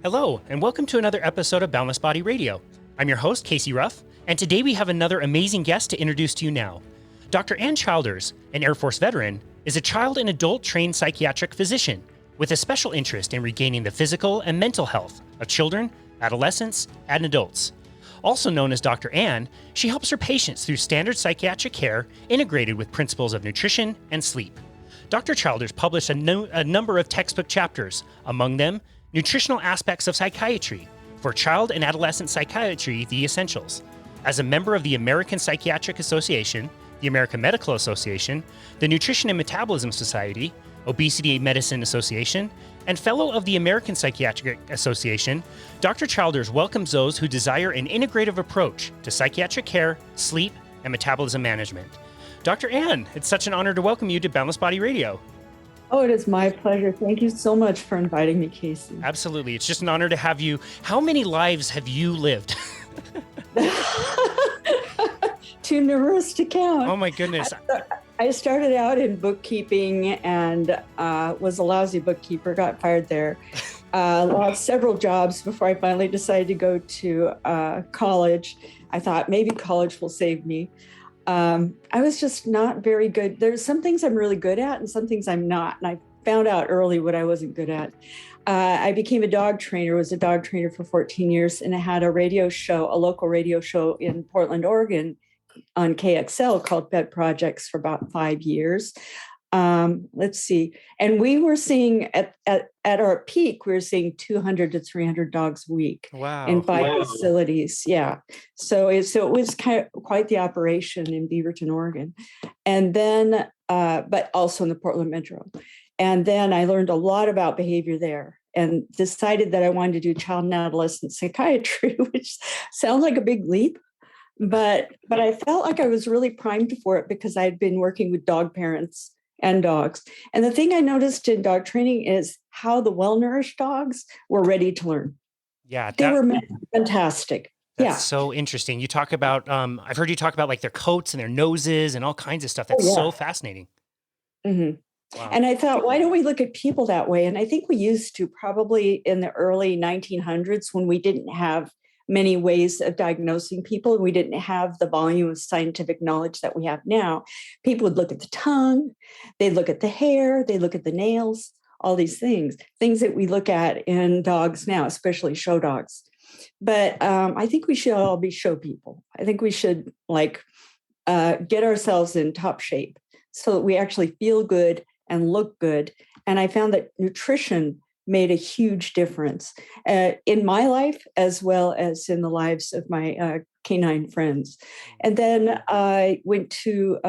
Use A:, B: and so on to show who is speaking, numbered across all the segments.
A: Hello, and welcome to another episode of Boundless Body Radio. I'm your host, Casey Ruff, and today we have another amazing guest to introduce to you now. Dr. Ann Childers, an Air Force veteran, is a child and adult trained psychiatric physician with a special interest in regaining the physical and mental health of children, adolescents, and adults. Also known as Dr. Ann, she helps her patients through standard psychiatric care integrated with principles of nutrition and sleep. Dr. Childers published a number of textbook chapters, among them, Nutritional Aspects of Psychiatry, for Child and Adolescent Psychiatry, The Essentials. As a member of the American Psychiatric Association, the American Medical Association, the Nutrition and Metabolism Society, Obesity Medicine Association, and fellow of the American Psychiatric Association, Dr. Childers welcomes those who desire an integrative approach to psychiatric care, sleep, and metabolism management. Dr. Ann, it's such an honor to welcome you to Boundless Body Radio.
B: Oh, it is my pleasure. Thank you so much for inviting me, Casey.
A: Absolutely. It's just an honor to have you. How many lives have you lived?
B: Too numerous to count.
A: Oh, my goodness.
B: I started out in bookkeeping and was a lousy bookkeeper, got fired there. Lost several jobs before I finally decided to go to college. I thought maybe college will save me. I was just not very good. There's some things I'm really good at and some things I'm not. And I found out early what I wasn't good at. I became a dog trainer, was a dog trainer for 14 years, and I had a radio show, a local radio show in Portland, Oregon on KXL called Pet Projects for about 5 years. Let's see. And we were seeing at our peak, we were seeing 200 to 300 dogs a week.
A: Wow.
B: In 5 facilities. Yeah. So it was quite the operation in Beaverton, Oregon. And then, but also in the Portland Metro. And then I learned a lot about behavior there and decided that I wanted to do child and adolescent psychiatry, which sounds like a big leap. But I felt like I was really primed for it because I had been working with dog parents and dogs. And the thing I noticed in dog training is how the well-nourished dogs were ready to learn.
A: Yeah.
B: They were fantastic.
A: That's so interesting. You talk about, I've heard you talk about like their coats and their noses and all kinds of stuff. That's so fascinating.
B: Mm-hmm.
A: Wow.
B: And I thought, why don't we look at people that way? And I think we used to probably in the early 1900s when we didn't have many ways of diagnosing people. We didn't have the volume of scientific knowledge that we have now. People would look at the tongue, they'd look at the hair, they look at the nails, all these things that we look at in dogs now, especially show dogs. But I think we should all be show people. I think we should get ourselves in top shape so that we actually feel good and look good. And I found that nutrition made a huge difference in my life as well as in the lives of my canine friends. And then I went to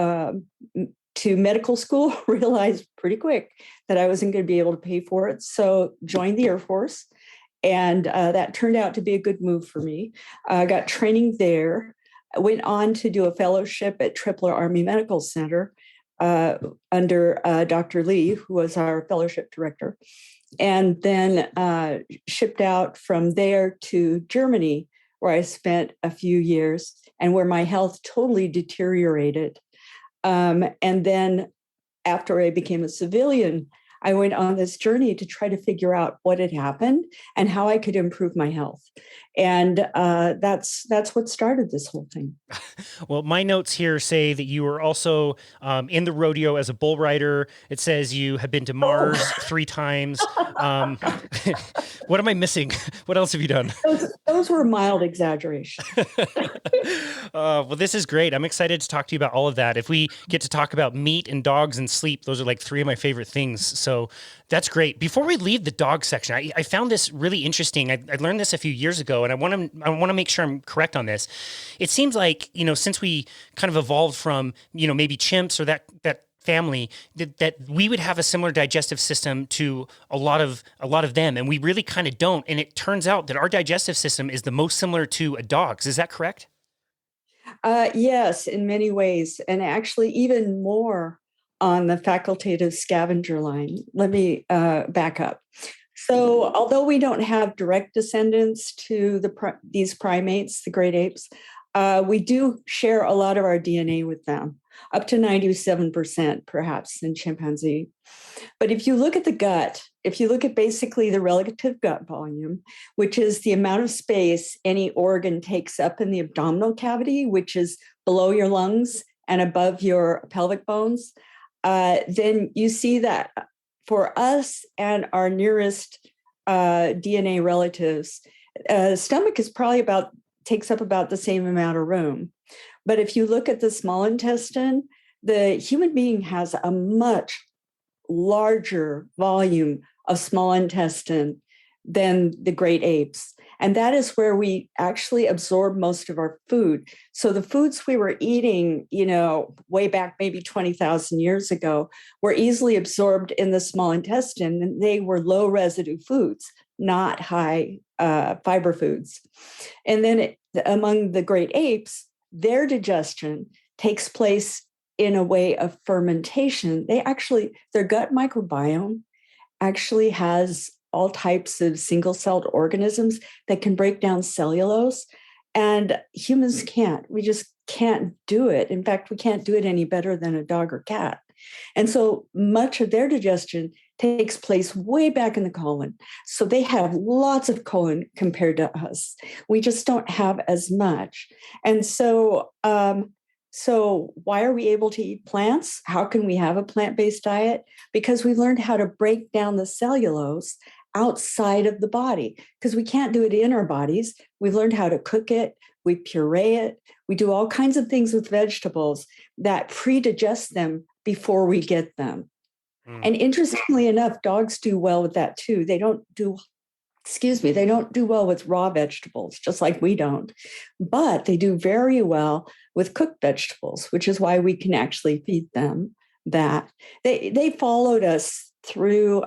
B: medical school, realized pretty quick that I wasn't going to be able to pay for it. So joined the Air Force. And that turned out to be a good move for me. I got training there. I went on to do a fellowship at Tripler Army Medical Center under Dr. Lee, who was our fellowship director. And then shipped out from there to Germany, where I spent a few years and where my health totally deteriorated. And then after I became a civilian, I went on this journey to try to figure out what had happened and how I could improve my health. And that's what started this whole thing.
A: Well, my notes here say that you were also in the rodeo as a bull rider. It says you have been to Mars 3 times. What am I missing? What else have you done?
B: Those were mild exaggerations.
A: Well, this is great. I'm excited to talk to you about all of that. If we get to talk about meat and dogs and sleep, those are like 3 of my favorite things. So that's great. Before we leave the dog section, I found this really interesting. I learned this a few years ago, and I want to make sure I'm correct on this. It seems like, since we kind of evolved from, maybe chimps or that family, that we would have a similar digestive system to a lot of them, and we really kind of don't. And it turns out that our digestive system is the most similar to a dog's. Is that correct?
B: Yes, in many ways, and actually even more on the facultative scavenger line. Let me back up. So although we don't have direct descendants to these primates, the great apes, we do share a lot of our DNA with them. up to 97% perhaps in chimpanzee. But if you look at the gut, if you look at basically the relative gut volume, which is the amount of space any organ takes up in the abdominal cavity, which is below your lungs and above your pelvic bones, then you see that for us and our nearest DNA relatives, stomach is probably takes up about the same amount of room. But if you look at the small intestine, the human being has a much larger volume of small intestine than the great apes. And that is where we actually absorb most of our food. So the foods we were eating, way back maybe 20,000 years ago, were easily absorbed in the small intestine, and they were low residue foods, not high fiber foods. And then among the great apes, their digestion takes place in a way of fermentation. Their gut microbiome actually has all types of single-celled organisms that can break down cellulose, and humans can't. We just can't do it. In fact, we can't do it any better than a dog or cat. And so much of their digestion takes place way back in the colon. So they have lots of colon compared to us. We just don't have as much. And so why are we able to eat plants? How can we have a plant-based diet? Because we learned how to break down the cellulose outside of the body, because we can't do it in our bodies. We've learned how to cook it. We puree it. We do all kinds of things with vegetables that pre-digest them before we get them. And interestingly enough, dogs do well with that too. They don't do well with raw vegetables, just like we don't. But they do very well with cooked vegetables, which is why we can actually feed them that. They followed us through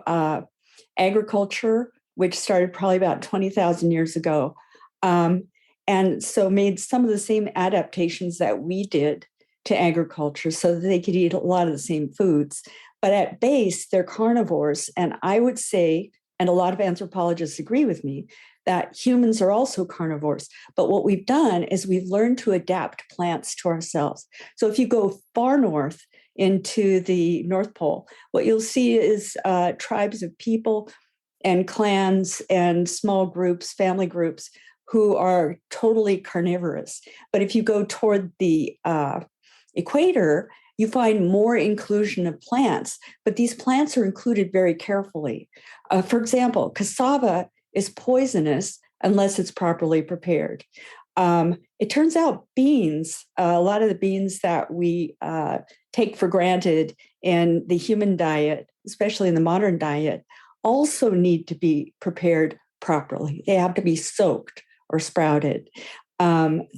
B: agriculture, which started probably about 20,000 years ago. And so made some of the same adaptations that we did to agriculture so that they could eat a lot of the same foods. But at base, they're carnivores. And I would say, and a lot of anthropologists agree with me, that humans are also carnivores. But what we've done is we've learned to adapt plants to ourselves. So if you go far north into the North Pole, what you'll see is tribes of people and clans and small groups, family groups, who are totally carnivorous. But if you go toward the equator, you find more inclusion of plants, but these plants are included very carefully. For example, cassava is poisonous unless it's properly prepared. It turns out beans, a lot of the beans that we take for granted in the human diet, especially in the modern diet, also need to be prepared properly. They have to be soaked or sprouted.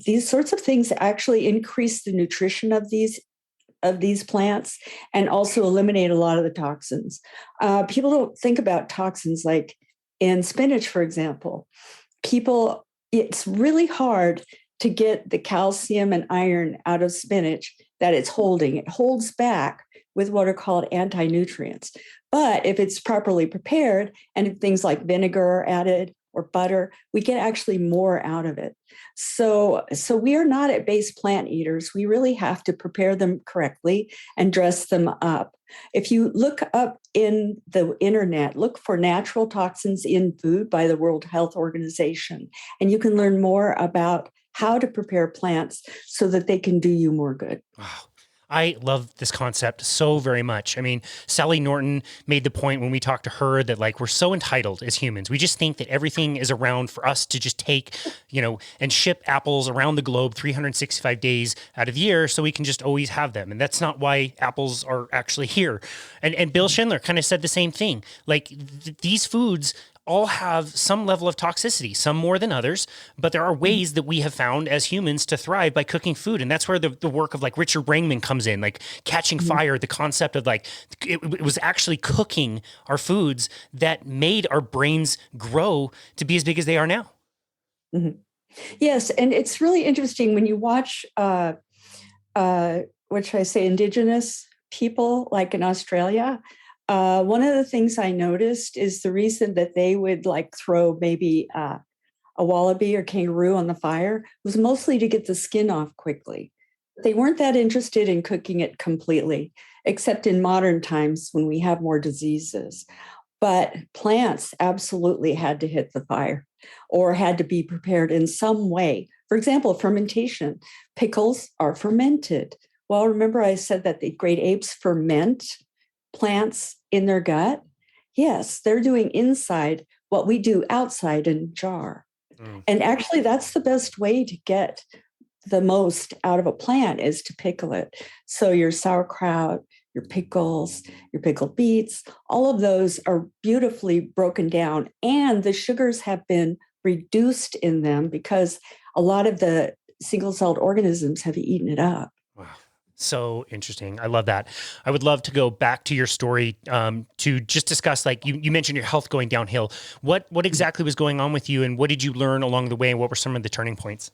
B: These sorts of things actually increase the nutrition of these plants and also eliminate a lot of the toxins. People don't think about toxins like in spinach, for example. It's really hard to get the calcium and iron out of spinach that it's holding. It holds back with what are called anti-nutrients. But if it's properly prepared and if things like vinegar are added or butter, we get actually more out of it. So we are not at base plant eaters. We really have to prepare them correctly and dress them up. If you look up in the internet, look for natural toxins in food by the World Health Organization, and you can learn more about how to prepare plants so that they can do you more good.
A: Wow. I love this concept so very much. I mean, Sally Norton made the point when we talked to her that we're so entitled as humans. We just think that everything is around for us to just take, and ship apples around the globe 365 days out of the year so we can just always have them. And that's not why apples are actually here. And Bill Schindler kind of said the same thing. These foods all have some level of toxicity, some more than others, but there are ways that we have found as humans to thrive by cooking food. And that's where the work of Richard Rankman comes in, catching fire, the concept of it was actually cooking our foods that made our brains grow to be as big as they are now.
B: Mm-hmm. Yes. And it's really interesting when you watch, what should I say, indigenous people like in Australia. One of the things I noticed is the reason that they would throw maybe a wallaby or kangaroo on the fire was mostly to get the skin off quickly. They weren't that interested in cooking it completely, except in modern times when we have more diseases. But plants absolutely had to hit the fire or had to be prepared in some way. For example, fermentation. Pickles are fermented. Well, remember I said that the great apes ferment plants in their gut? Yes, they're doing inside what we do outside in a jar.
A: Mm.
B: And actually, that's the best way to get the most out of a plant is to pickle it. So your sauerkraut, your pickles, your pickled beets, all of those are beautifully broken down. And the sugars have been reduced in them because a lot of the single-celled organisms have eaten it up.
A: Wow. So interesting. I love that. I would love to go back to your story to just discuss, like you mentioned your health going downhill. What exactly was going on with you and what did you learn along the way and what were some of the turning points?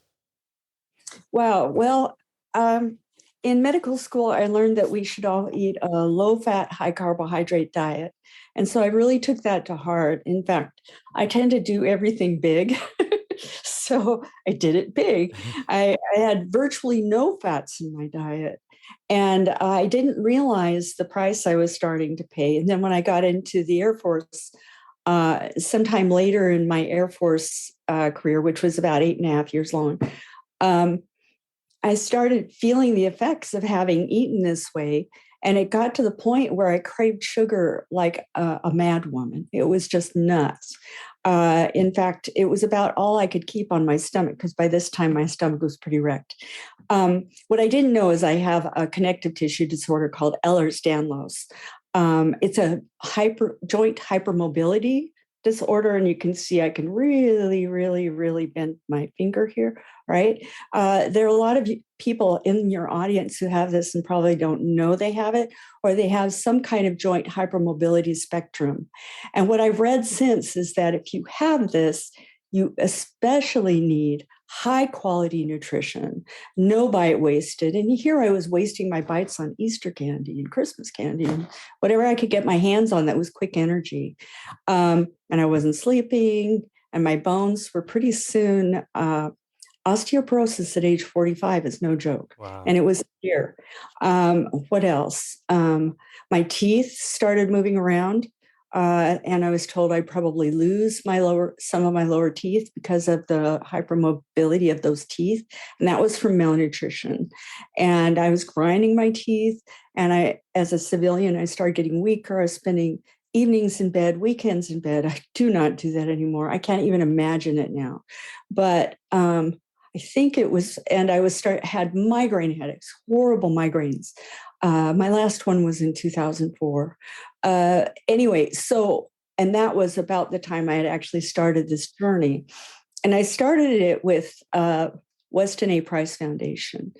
B: Wow. Well, in medical school, I learned that we should all eat a low-fat, high-carbohydrate diet. And so I really took that to heart. In fact, I tend to do everything big. So I did it big. I had virtually no fats in my diet. And I didn't realize the price I was starting to pay. And then when I got into the Air Force, sometime later in my Air Force career, which was about 8.5 years long, I started feeling the effects of having eaten this way. And it got to the point where I craved sugar like a mad woman. It was just nuts. In fact, it was about all I could keep on my stomach because by this time my stomach was pretty wrecked. What I didn't know is I have a connective tissue disorder called Ehlers-Danlos. It's a joint hypermobility disorder, and you can see I can really, really, really bend my finger here, right? There are a lot of people in your audience who have this and probably don't know they have it, or they have some kind of joint hypermobility spectrum. And what I've read since is that if you have this, you especially need high quality nutrition, no bite wasted. And here I was wasting my bites on Easter candy and Christmas candy and whatever I could get my hands on that was quick energy. And I wasn't sleeping, and my bones were pretty soon osteoporosis at age 45 is no joke.
A: Wow.
B: And it was here. What else? My teeth started moving around. And I was told I'd probably lose some of my lower teeth because of the hypermobility of those teeth. And that was from malnutrition. And I was grinding my teeth. And as a civilian, I started getting weaker. I was spending evenings in bed, weekends in bed. I do not do that anymore. I can't even imagine it now. But I think it was, and I had migraine headaches, horrible migraines. My last one was in 2004. Anyway, and that was about the time I had actually started this journey. And I started it with Weston A. Price Foundation.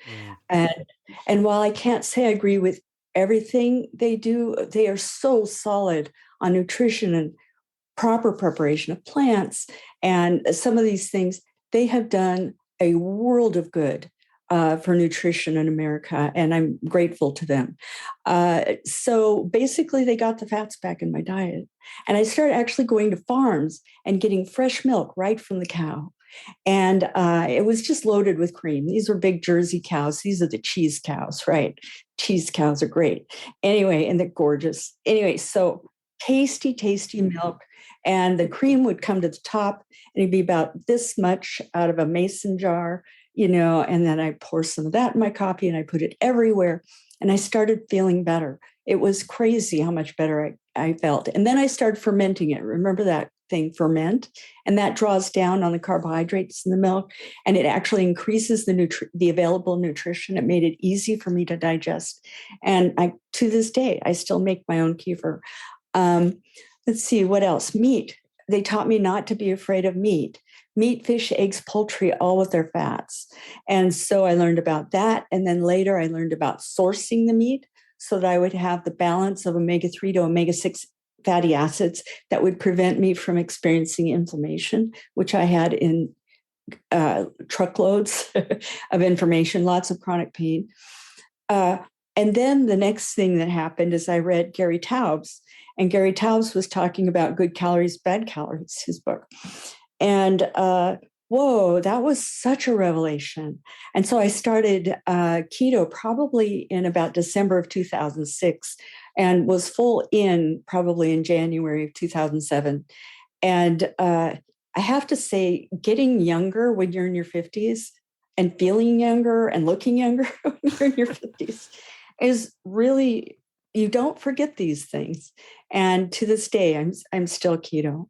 B: And while I can't say I agree with everything they do, they are so solid on nutrition and proper preparation of plants. And some of these things, they have done a world of good for nutrition in America, and I'm grateful to them. So basically, they got the fats back in my diet. And I started actually going to farms and getting fresh milk right from the cow. And it was just loaded with cream. These were big Jersey cows. These are the cheese cows, right? Cheese cows are great. Anyway, and they're gorgeous. Anyway, so tasty, tasty milk. And the cream would come to the top, and it'd be about this much out of a mason jar, and then I pour some of that in my coffee and I put it everywhere. And I started feeling better. It was crazy how much better I felt. And then I started fermenting it. Remember that thing, ferment? And that draws down on the carbohydrates in the milk, and it actually increases the available nutrition. It made it easy for me to digest. And to this day, I still make my own kefir. Let's see, what else? Meat. They taught me not to be afraid of meat. Meat, fish, eggs, poultry, all with their fats. And so I learned about that. And then later I learned about sourcing the meat so that I would have the balance of omega-3 to omega-6 fatty acids that would prevent me from experiencing inflammation, which I had in truckloads of information, lots of chronic pain. And then the next thing that happened is I read Gary Taubes, and Gary Taubes was talking about Good Calories, Bad Calories, his book. And whoa, that was such a revelation. And so I started keto probably in about December of 2006 and was full in probably in January of 2007. And I have to say, getting younger when you're in your 50s and feeling younger and looking younger when you're in your 50s is really, you don't forget these things. And to this day, I'm still keto.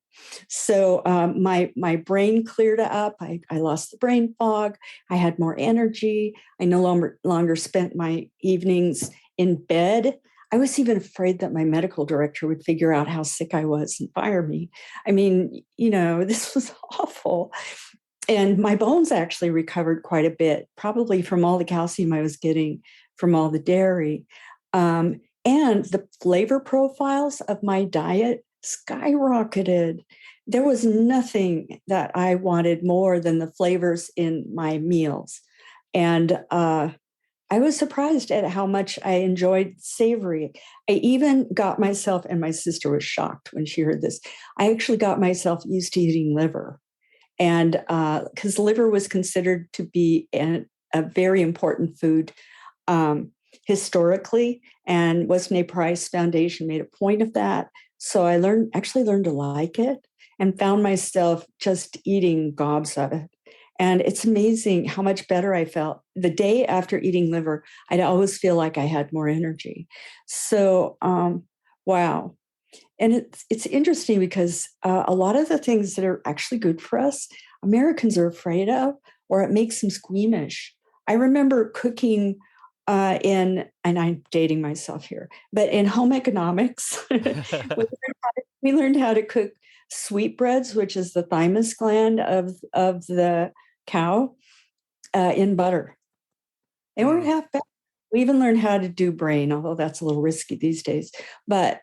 B: So my brain cleared up. I lost the brain fog. I had more energy. I no longer spent my evenings in bed. I was even afraid that my medical director would figure out how sick I was and fire me. I mean, this was awful. And my bones actually recovered quite a bit, probably from all the calcium I was getting from all the dairy. And the flavor profiles of my diet skyrocketed. There was nothing that I wanted more than the flavors in my meals. And I was surprised at how much I enjoyed savory. I even got myself, and my sister was shocked when she heard this, I actually got myself used to eating liver. And because liver was considered to be a very important food historically, and Weston A. Price Foundation made a point of that. So I actually learned to like it and found myself just eating gobs of it. And it's amazing how much better I felt. The day after eating liver, I'd always feel like I had more energy. So, wow. And it's interesting because a lot of the things that are actually good for us, Americans are afraid of, or it makes them squeamish. I remember cooking and I'm dating myself here, but in home economics, we learned how to cook sweetbreads, which is the thymus gland of the cow, in butter. They weren't half bad. We even learned how to do brain, although that's a little risky these days. But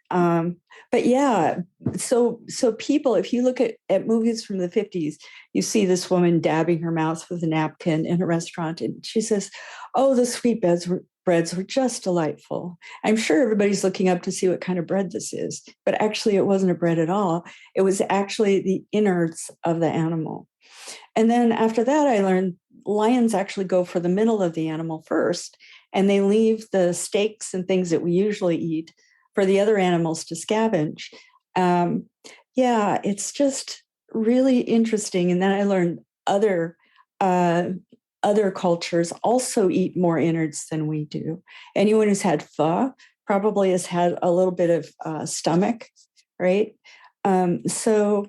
B: yeah, so people, if you look at movies from the 50s, you see this woman dabbing her mouth with a napkin in a restaurant, and she says, "Oh, the breads were just delightful." I'm sure everybody's looking up to see what kind of bread this is, but actually it wasn't a bread at all. It was actually the innards of the animal. And then after that, I learned lions actually go for the middle of the animal first, and they leave the steaks and things that we usually eat for the other animals to scavenge. Yeah, it's just really interesting. And then I learned other cultures also eat more innards than we do. Anyone who's had pho probably has had a little bit of stomach, right? So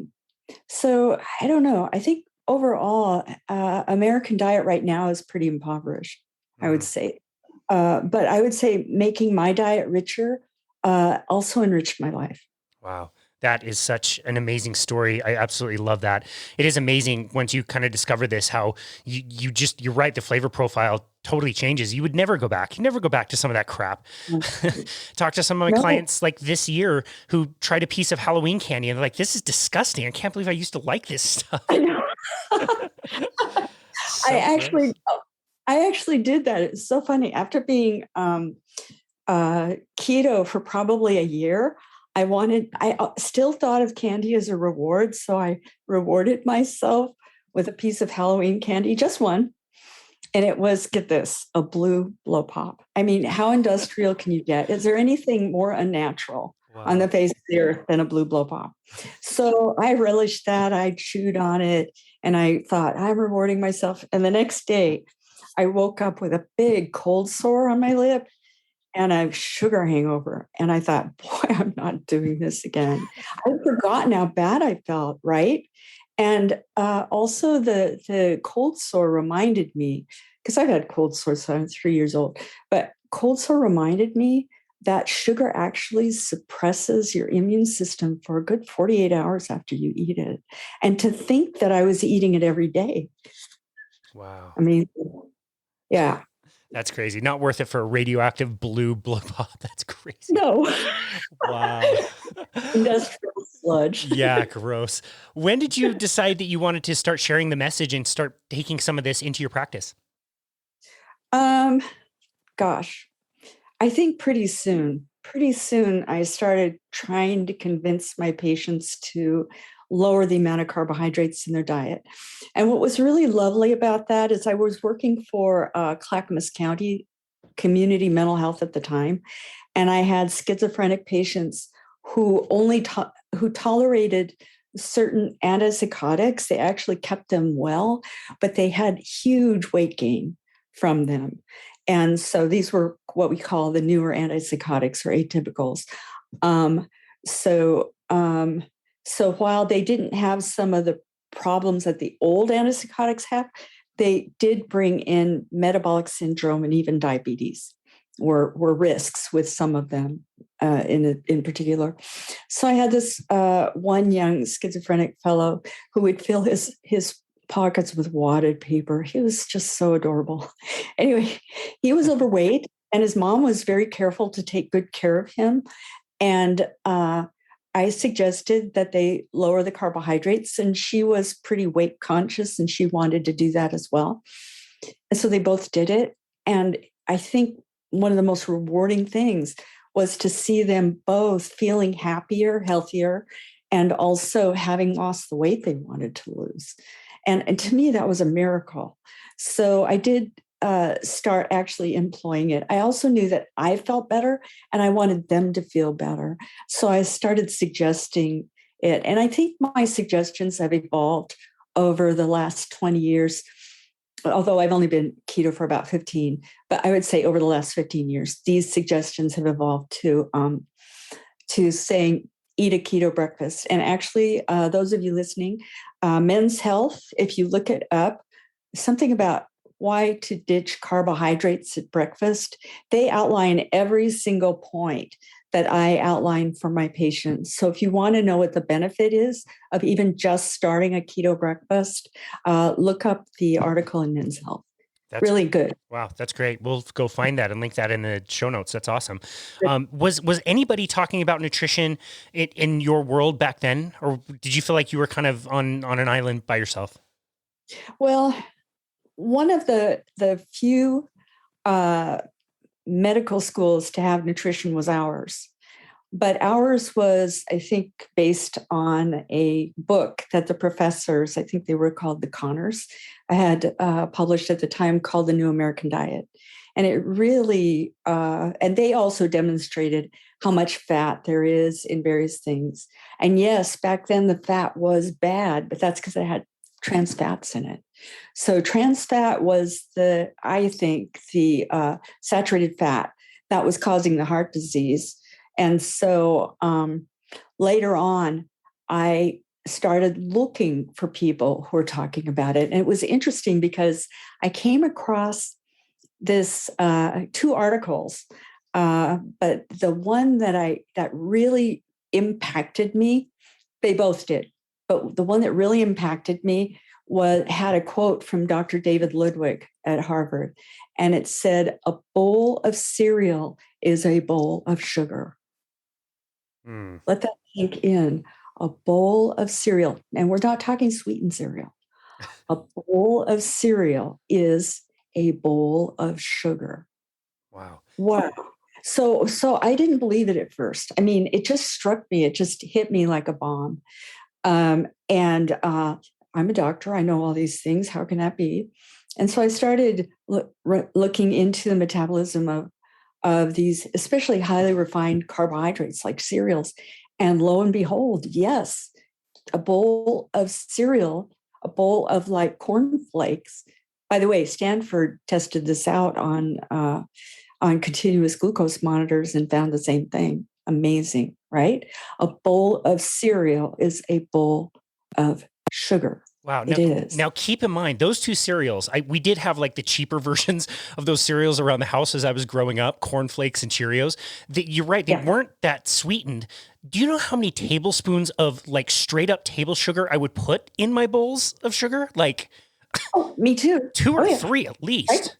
B: I don't know. I think overall, American diet right now is pretty impoverished, I would say. But I would say making my diet richer also enriched my life.
A: Wow. That is such an amazing story. I absolutely love that. It is amazing once you kind of discover this, how you're right. The flavor profile totally changes. You would never go back. You never go back to some of that crap. Talk to some of my clients like this year who tried a piece of Halloween candy and they're like, "This is disgusting. I can't believe I used to like this stuff."
B: I know.
A: So
B: I actually did that. It's so funny. After being keto for probably a year, I still thought of candy as a reward. So I rewarded myself with a piece of Halloween candy, just one. And it was, get this, a blue blow pop. I mean, how industrial can you get? Is there anything more unnatural on the face of the earth than a blue blow pop? So I relished that. I chewed on it and I thought, I'm rewarding myself. And the next day, I woke up with a big cold sore on my lip and a sugar hangover. And I thought, boy, I'm not doing this again. I'd forgotten how bad I felt, right? And also the cold sore reminded me, because I've had cold sore since I was 3 years old, but cold sore reminded me that sugar actually suppresses your immune system for a good 48 hours after you eat it. And to think that I was eating it every day.
A: wow.
B: I mean, yeah.
A: That's crazy. Not worth it for a radioactive blue blow pop. That's crazy.
B: No.
A: Wow.
B: Industrial sludge.
A: Yeah, gross. When did you decide that you wanted to start sharing the message and start taking some of this into your practice?
B: Gosh, I think pretty soon. Pretty soon, I started trying to convince my patients to lower the amount of carbohydrates in their diet. And what was really lovely about that is I was working for Clackamas County Community Mental Health at the time, and I had schizophrenic patients who who tolerated certain antipsychotics. They actually kept them well, but they had huge weight gain from them. And so these were what we call the newer antipsychotics or atypicals. So while they didn't have some of the problems that the old antipsychotics have, they did bring in metabolic syndrome and even diabetes were risks with some of them in particular. So I had this one young schizophrenic fellow who would fill his pockets with wadded paper. He was just so adorable. Anyway, he was overweight, and his mom was very careful to take good care of him. And I suggested that they lower the carbohydrates, and she was pretty weight conscious, and she wanted to do that as well. And so they both did it. And I think one of the most rewarding things was to see them both feeling happier, healthier, and also having lost the weight they wanted to lose. And to me, that was a miracle. So I did start actually employing it. I also knew that I felt better and I wanted them to feel better. So I started suggesting it. And I think my suggestions have evolved over the last 20 years, although I've only been keto for about 15, but I would say over the last 15 years, these suggestions have evolved to saying, eat a keto breakfast. And actually, those of you listening, Men's Health, if you look it up, something about why to ditch carbohydrates at breakfast, they outline every single point that I outline for my patients. So if you want to know what the benefit is of even just starting a keto breakfast, look up the article in Men's Health. That's really good.
A: Wow, that's great. We'll go find that and link that in the show notes. That's awesome. Was anybody talking about nutrition in your world back then, or did you feel like you were kind of on an island by yourself?
B: Well, one of the few medical schools to have nutrition was ours. But ours was, I think, based on a book that the professors, I think they were called the Connors, had published at the time called The New American Diet. And it really, and they also demonstrated how much fat there is in various things. And yes, back then the fat was bad, but that's because it had trans fats in it. So trans fat was I think, the saturated fat that was causing the heart disease. And so later on, I started looking for people who were talking about it. And it was interesting because I came across this 2 articles, but the one that really impacted me, they both did. But the one that really impacted me had a quote from Dr. David Ludwig at Harvard. And it said, "A bowl of cereal is a bowl of sugar." Let that sink in. A bowl of cereal. And we're not talking sweetened cereal. A bowl of cereal is a bowl of sugar. Wow. So I didn't believe it at first. I mean, it just struck me. It just hit me like a bomb. And I'm a doctor. I know all these things. How can that be? And so I started looking into the metabolism of these, especially highly refined carbohydrates like cereals. And lo and behold, yes, a bowl of cereal, a bowl of like cornflakes. By the way, Stanford tested this out on continuous glucose monitors and found the same thing. Amazing, right? A bowl of cereal is a bowl of sugar.
A: Wow.
B: It is.
A: Now keep in mind, those 2 cereals, we did have like the cheaper versions of those cereals around the house as I was growing up, cornflakes and Cheerios. You're right. They weren't that sweetened. Do you know how many tablespoons of like straight up table sugar I would put in my bowls of sugar? Like,
B: me too.
A: 2 or 3 at least.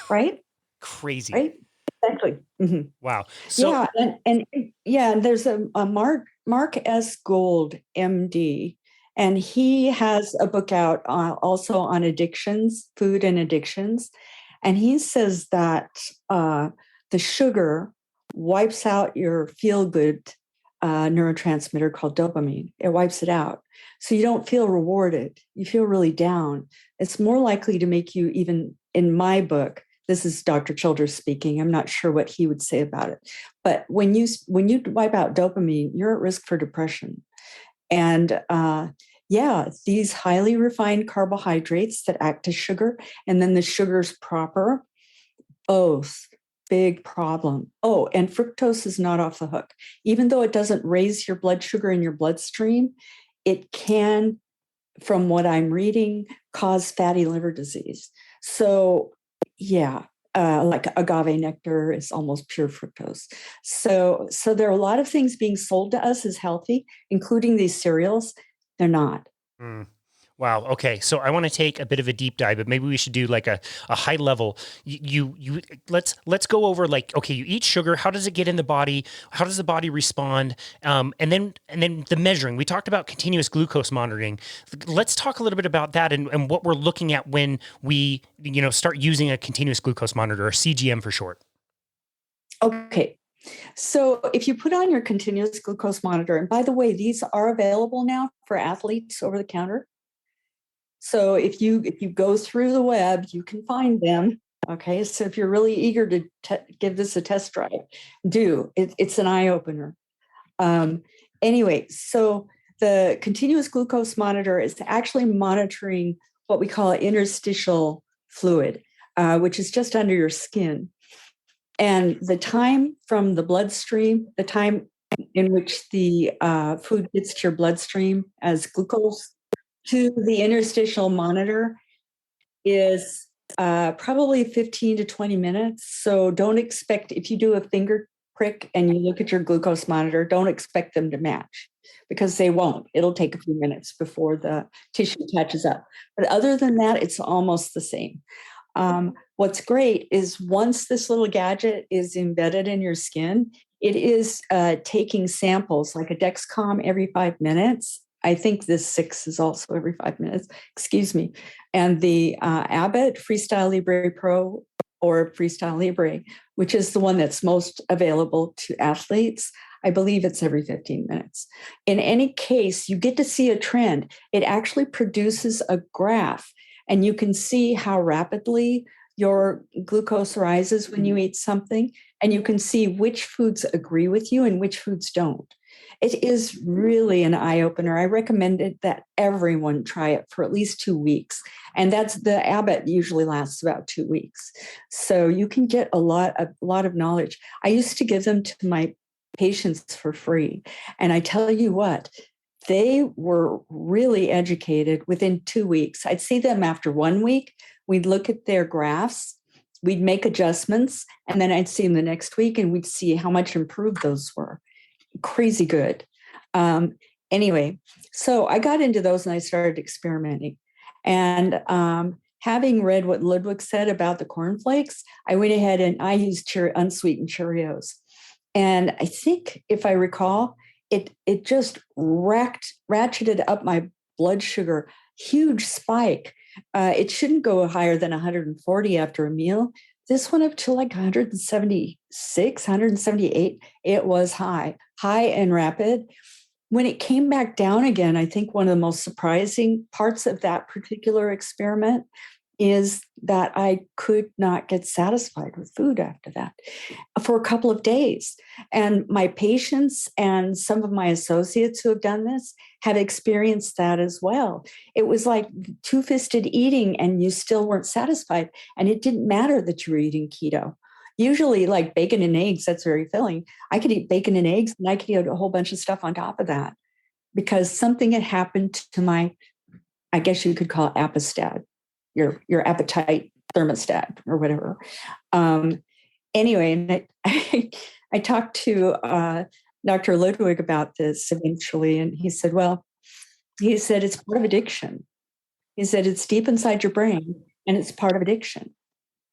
B: Right?
A: Crazy.
B: Right? Exactly. Mm-hmm.
A: Wow. So
B: and there's a Mark S. Gold, MD, and he has a book out also on addictions, food and addictions. And he says that the sugar wipes out your feel-good neurotransmitter called dopamine. It wipes it out. So you don't feel rewarded. You feel really down. It's more likely to make you, even in my book, this is Dr. Childers speaking. I'm not sure what he would say about it. But when you wipe out dopamine, you're at risk for depression. And these highly refined carbohydrates that act as sugar, and then the sugars proper, both big problem. Oh, and fructose is not off the hook. Even though it doesn't raise your blood sugar in your bloodstream, it can, from what I'm reading, cause fatty liver disease. So, like agave nectar is almost pure fructose. So there are a lot of things being sold to us as healthy, including these cereals. They're not.
A: Mm. Wow. Okay. So I want to take a bit of a deep dive, but maybe we should do like a high level. Let's go over like, okay, you eat sugar. How does it get in the body? How does the body respond? And then the measuring. We talked about continuous glucose monitoring. Let's talk a little bit about that and what we're looking at when we, start using a continuous glucose monitor, or CGM for short.
B: Okay. So if you put on your continuous glucose monitor, and by the way, these are available now for athletes over the counter. So if you go through the web, you can find them. Okay, so if you're really eager to give this a test drive, do. It's an eye opener. Anyway, so the continuous glucose monitor is actually monitoring what we call interstitial fluid, which is just under your skin. And the time from the bloodstream, the time in which the food gets to your bloodstream as glucose to the interstitial monitor is probably 15 to 20 minutes. So don't expect, if you do a finger prick and you look at your glucose monitor, don't expect them to match, because they won't. It'll take a few minutes before the tissue catches up. But other than that, it's almost the same. What's great is once this little gadget is embedded in your skin, it is taking samples like a Dexcom every 5 minutes. I think this 6 is also every 5 minutes, excuse me. And the Abbott Freestyle Libre Pro, or Freestyle Libre, which is the one that's most available to athletes, I believe it's every 15 minutes. In any case, you get to see a trend. It actually produces a graph, and you can see how rapidly your glucose rises when you eat something, and you can see which foods agree with you and which foods don't. It is really an eye-opener. I recommend it that everyone try it for at least 2 weeks. And that's the Abbott usually lasts about 2 weeks. So you can get a lot of knowledge. I used to give them to my patients for free. And I tell you what, they were really educated within 2 weeks. I'd see them after 1 week. We'd look at their graphs. We'd make adjustments. And then I'd see them the next week, and we'd see how much improved those were. Crazy good. Anyway, so I got into those and I started experimenting. And having read what Ludwig said about the cornflakes, I went ahead and I used unsweetened Cheerios. And I think, if I recall, it just ratcheted up my blood sugar, huge spike. It shouldn't go higher than 140 after a meal. This went up to like 176, 178. It was high and rapid. When it came back down again, I think one of the most surprising parts of that particular experiment is that I could not get satisfied with food after that for a couple of days. And my patients and some of my associates who have done this have experienced that as well. It was like two-fisted eating and you still weren't satisfied. And it didn't matter that you were eating keto. Usually like bacon and eggs, that's very filling. I could eat bacon and eggs and I could eat a whole bunch of stuff on top of that because something had happened to my, I guess you could call it appestat, your appetite thermostat or whatever. Anyway, and I talked to Dr. Ludwig about this eventually, and he said, it's part of addiction. He said, it's deep inside your brain and it's part of addiction.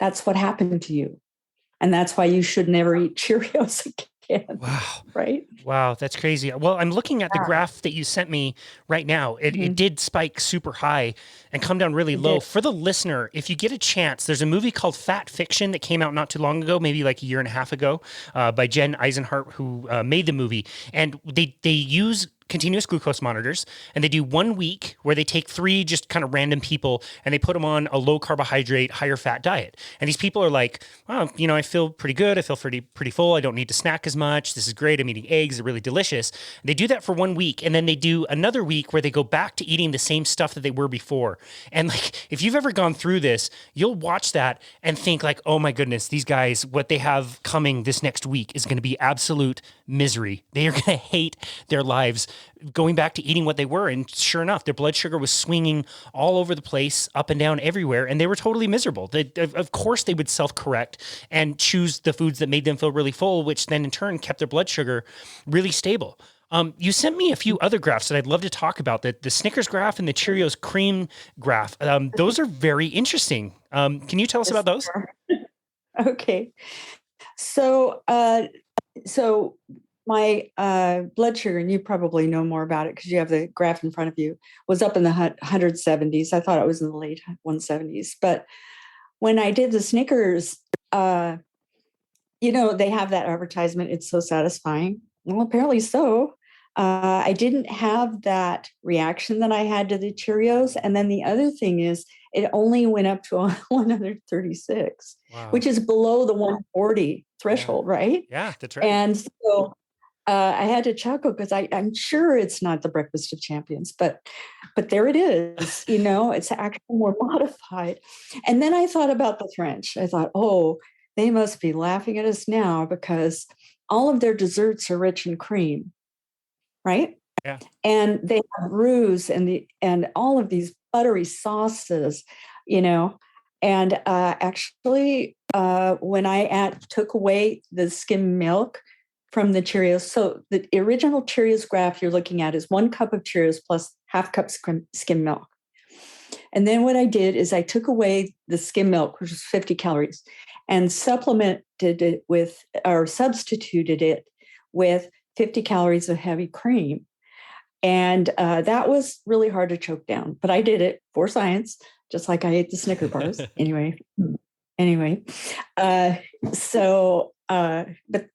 B: That's what happened to you. And that's why you should never eat Cheerios can.
A: Wow.
B: Right?
A: Wow, that's crazy. Well, I'm looking at the
B: Yeah.
A: graph that you sent me right now. It did spike super high and come down really
B: It
A: low.
B: did.
A: For the listener, if you get a chance, there's a movie called Fat Fiction that came out not too long ago, maybe like a year and a half ago, by Jen Eisenhart, who made the movie. And they use continuous glucose monitors, and they do 1 week where they take 3 just kind of random people and they put them on a low carbohydrate, higher fat diet. And these people are like, oh, I feel pretty good. I feel pretty full. I don't need to snack as much. This is great. I'm eating eggs. They're really delicious. They do that for 1 week, and then they do another week where they go back to eating the same stuff that they were before. And like, if you've ever gone through this, you'll watch that and think like, oh my goodness, these guys, what they have coming this next week is going to be absolute misery. They are going to hate their lives going back to eating what they were. And sure enough, their blood sugar was swinging all over the place, up and down everywhere. And they were totally miserable. Of course, they would self-correct and choose the foods that made them feel really full, which then in turn kept their blood sugar really stable. You sent me a few other graphs that I'd love to talk about, the Snickers graph and the Cheerios cream graph. Those are very interesting. Can you tell us about those?
B: Okay. So, my blood sugar, and you probably know more about it because you have the graph in front of you, was up in the 170s. I thought it was in the late 170s. But when I did the Snickers, they have that advertisement, it's so satisfying. Well, apparently so. I didn't have that reaction that I had to the Cheerios. And then the other thing is, it only went up to 136,
A: Wow.
B: which is below the 140 threshold, right?
A: Yeah, that's right.
B: And so I had to chuckle because I'm sure it's not the breakfast of champions, but there it is. It's actually more modified. And then I thought about the French. I thought, oh, they must be laughing at us now because all of their desserts are rich in cream, right?
A: Yeah.
B: And they have roux and all of these buttery sauces, And actually, when I took away the skim milk from the Cheerios, so the original Cheerios graph you're looking at is 1 cup of Cheerios plus half cup skim milk. And then what I did is I took away the skim milk, which was 50 calories, and substituted it with 50 calories of heavy cream. And that was really hard to choke down, but I did it for science, just like I ate the Snicker bars. Anyway, but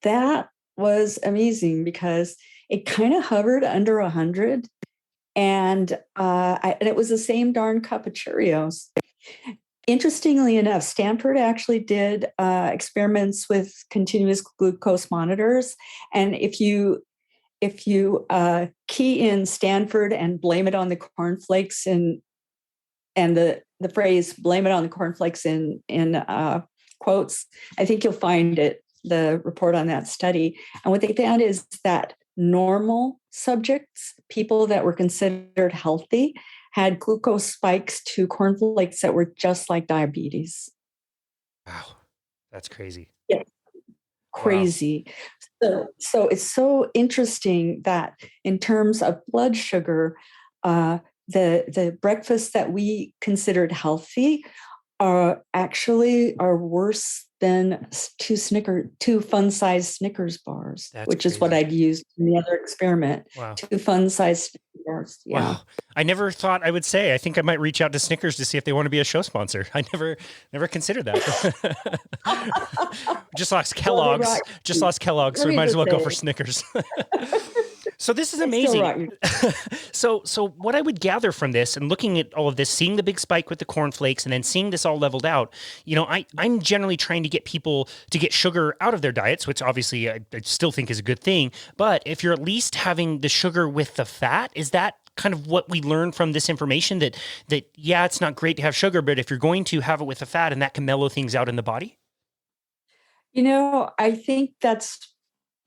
B: that was amazing because it kind of hovered under 100, and it was the same darn cup of Cheerios. Interestingly enough, Stanford actually did experiments with continuous glucose monitors, and if you key in Stanford and blame it on the cornflakes and the phrase "blame it on the cornflakes" in quotes, I think you'll find the report on that study. And what they found is that normal subjects, people that were considered healthy, had glucose spikes to cornflakes that were just like diabetes.
A: Wow, that's crazy.
B: Yeah. Crazy. Wow. So it's so interesting that in terms of blood sugar, the breakfasts that we considered healthy are worse than 2 fun-sized Snickers bars, which is what I'd used in the other experiment.
A: Wow.
B: 2 fun-sized Snickers bars. Yeah.
A: Wow. I never thought I would say. I think I might reach out to Snickers to see if they want to be a show sponsor. I never considered that. Just lost Kellogg's. So we might as well go for Snickers. So this is amazing. So what I would gather from this and looking at all of this, seeing the big spike with the cornflakes and then seeing this all leveled out, I'm generally trying to get people to get sugar out of their diets, which obviously I still think is a good thing. But if you're at least having the sugar with the fat, is that kind of what we learned from this information that yeah, it's not great to have sugar, but if you're going to have it with the fat and that can mellow things out in the body?
B: I think that's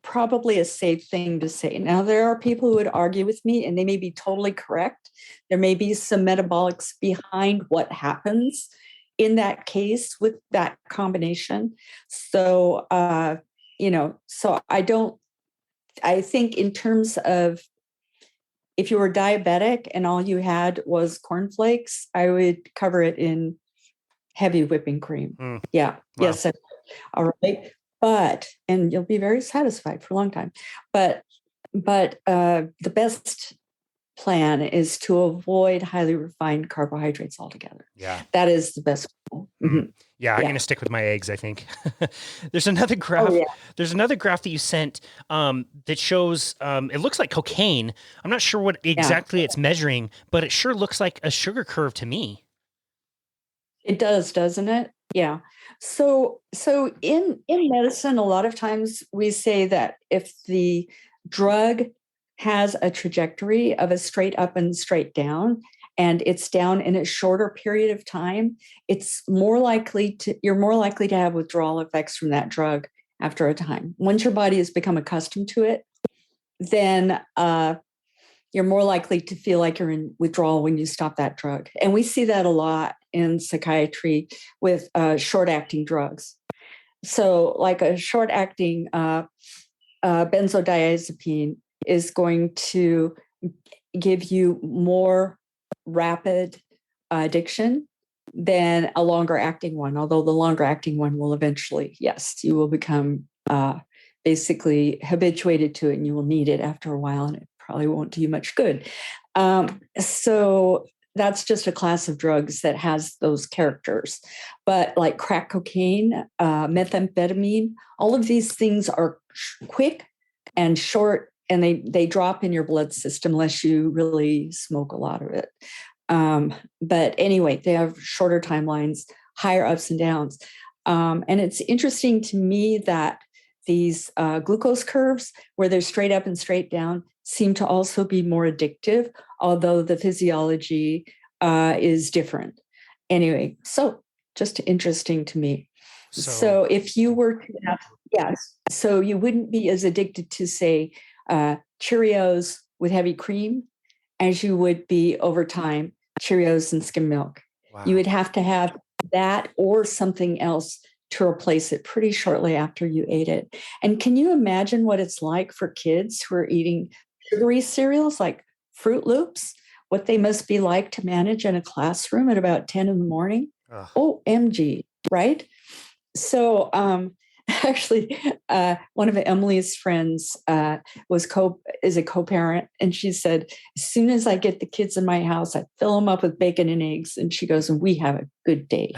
B: probably a safe thing to say. Now, there are people who would argue with me, and they may be totally correct. There may be some metabolics behind what happens in that case with that combination. So, I think in terms of if you were diabetic and all you had was cornflakes, I would cover it in heavy whipping cream. Yeah. Wow. Yes. All right. and you'll be very satisfied for a long time, but the best plan is to avoid highly refined carbohydrates altogether.
A: Yeah.
B: That is the best. Mm-hmm.
A: Yeah, I'm going to stick with my eggs, I think. There's another graph.
B: Oh, yeah.
A: There's another graph that you sent that shows it looks like cocaine. I'm not sure what exactly it's measuring, but it sure looks like a sugar curve to me.
B: It does, doesn't it? Yeah. So in medicine, a lot of times we say that if the drug has a trajectory of a straight up and straight down, and it's down in a shorter period of time, you're more likely to have withdrawal effects from that drug after a time. Once your body has become accustomed to it, then you're more likely to feel like you're in withdrawal when you stop that drug. And we see that a lot in psychiatry with short-acting drugs. So like a short-acting benzodiazepine is going to give you more rapid addiction than a longer-acting one, although the longer-acting one will eventually, yes, you will become basically habituated to it and you will need it after a while, and it probably won't do you much good. So that's just a class of drugs that has those characters. But like crack cocaine, methamphetamine, all of these things are quick and short, and they drop in your blood system unless you really smoke a lot of it. But anyway, they have shorter timelines, higher ups and downs. And it's interesting to me that these glucose curves, where they're straight up and straight down, seem to also be more addictive, although the physiology is different. Anyway, so just interesting to me. So if you were to have, yes, so you wouldn't be as addicted to, say, Cheerios with heavy cream as you would be over time Cheerios and skim milk. Wow. You would have to have that or something else to replace it pretty shortly after you ate it. And can you imagine what it's like for kids who are eating sugary cereals like Fruit Loops, what they must be like to manage in a classroom at about 10 in the morning? Ugh. OMG, right? So actually, one of Emily's friends is a co-parent, and she said, as soon as I get the kids in my house, I fill them up with bacon and eggs. And she goes, and we have a good day.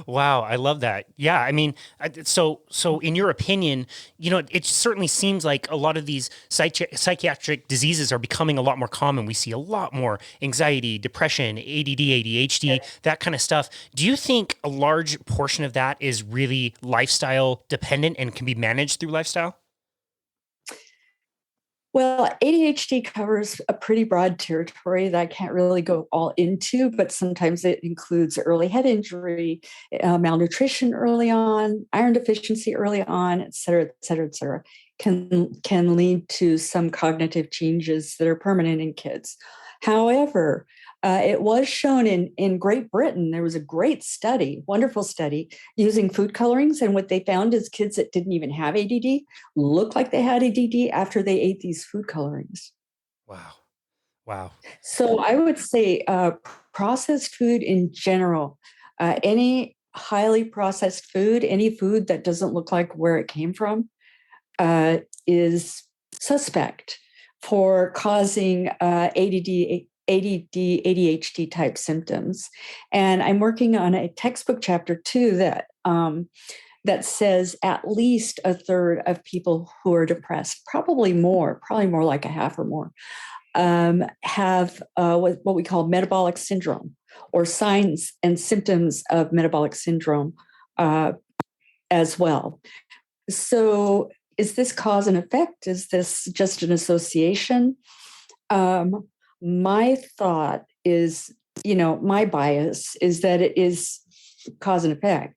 A: Wow, I love that. Yeah, I mean, so in your opinion, it certainly seems like a lot of these psychiatric diseases are becoming a lot more common. We see a lot more anxiety, depression, ADD, ADHD, that kind of stuff. Do you think a large portion of that is really lifestyle dependent and can be managed through lifestyle?
B: Well, ADHD covers a pretty broad territory that I can't really go all into, but sometimes it includes early head injury, malnutrition early on, iron deficiency early on, et cetera, et cetera, et cetera, can lead to some cognitive changes that are permanent in kids. However, it was shown in Great Britain, there was a great study, wonderful study, using food colorings. And what they found is kids that didn't even have ADD looked like they had ADD after they ate these food colorings.
A: Wow. Wow.
B: So I would say processed food in general, any highly processed food, any food that doesn't look like where it came from is suspect for causing ADD, ADHD type symptoms. And I'm working on a textbook chapter too that says at least a third of people who are depressed, probably more like a half or more, have what we call metabolic syndrome, or signs and symptoms of metabolic syndrome as well. So is this cause and effect? Is this just an association? My thought is, my bias is that it is cause and effect,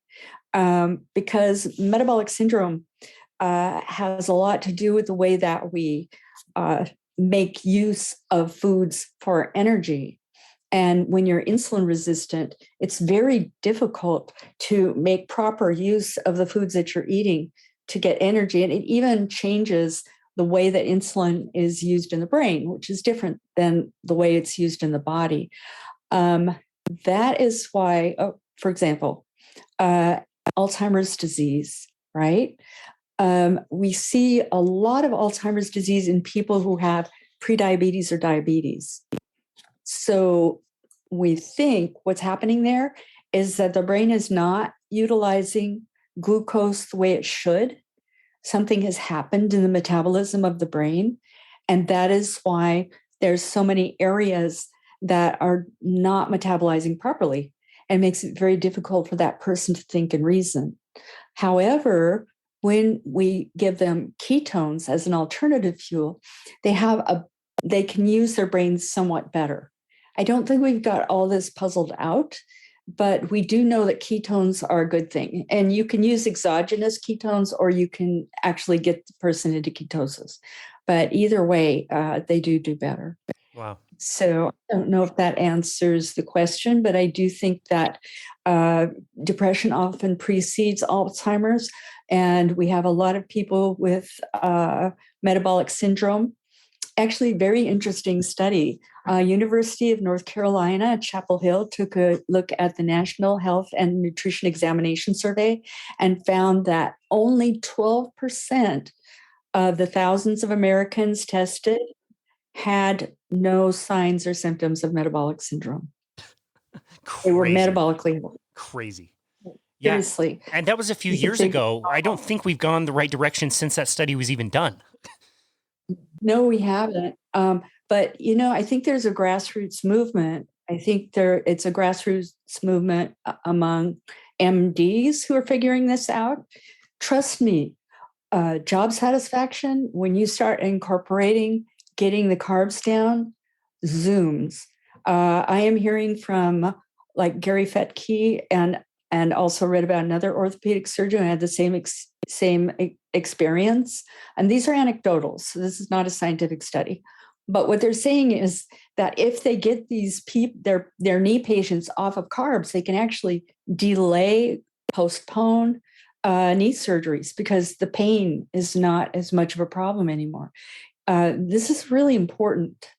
B: because metabolic syndrome has a lot to do with the way that we make use of foods for energy. And when you're insulin resistant, it's very difficult to make proper use of the foods that you're eating to get energy. And it even changes the way that insulin is used in the brain, which is different than the way it's used in the body. That is why, for example, Alzheimer's disease right? We see a lot of Alzheimer's disease in people who have prediabetes or diabetes. So we think what's happening there is that the brain is not utilizing glucose the way it should. Something has happened in the metabolism of the brain. And that is why there's so many areas that are not metabolizing properly and makes it very difficult for that person to think and reason. However, when we give them ketones as an alternative fuel, they can use their brains somewhat better. I don't think we've got all this puzzled out, but we do know that ketones are a good thing. And you can use exogenous ketones, or you can actually get the person into ketosis. But either way, they do better.
A: Wow.
B: So I don't know if that answers the question, but I do think that depression often precedes Alzheimer's. And we have a lot of people with metabolic syndrome. Actually, very interesting study. University of North Carolina at Chapel Hill took a look at the National Health and Nutrition Examination Survey and found that only 12% of the thousands of Americans tested had no signs or symptoms of metabolic syndrome. They were metabolically healthy.
A: Crazy.
B: Yeah. Seriously.
A: And that was a few years ago. I don't think we've gone the right direction since that study was even done.
B: No, we haven't. But, I think there's a grassroots movement. I think it's a grassroots movement among MDs who are figuring this out. Trust me, job satisfaction, when you start incorporating getting the carbs down, zooms. I am hearing from like Gary Fettke and also read about another orthopedic surgeon who had the same experience. And these are anecdotal, so this is not a scientific study. But what they're saying is that if they get these their knee patients off of carbs, they can actually postpone knee surgeries because the pain is not as much of a problem anymore. This is really important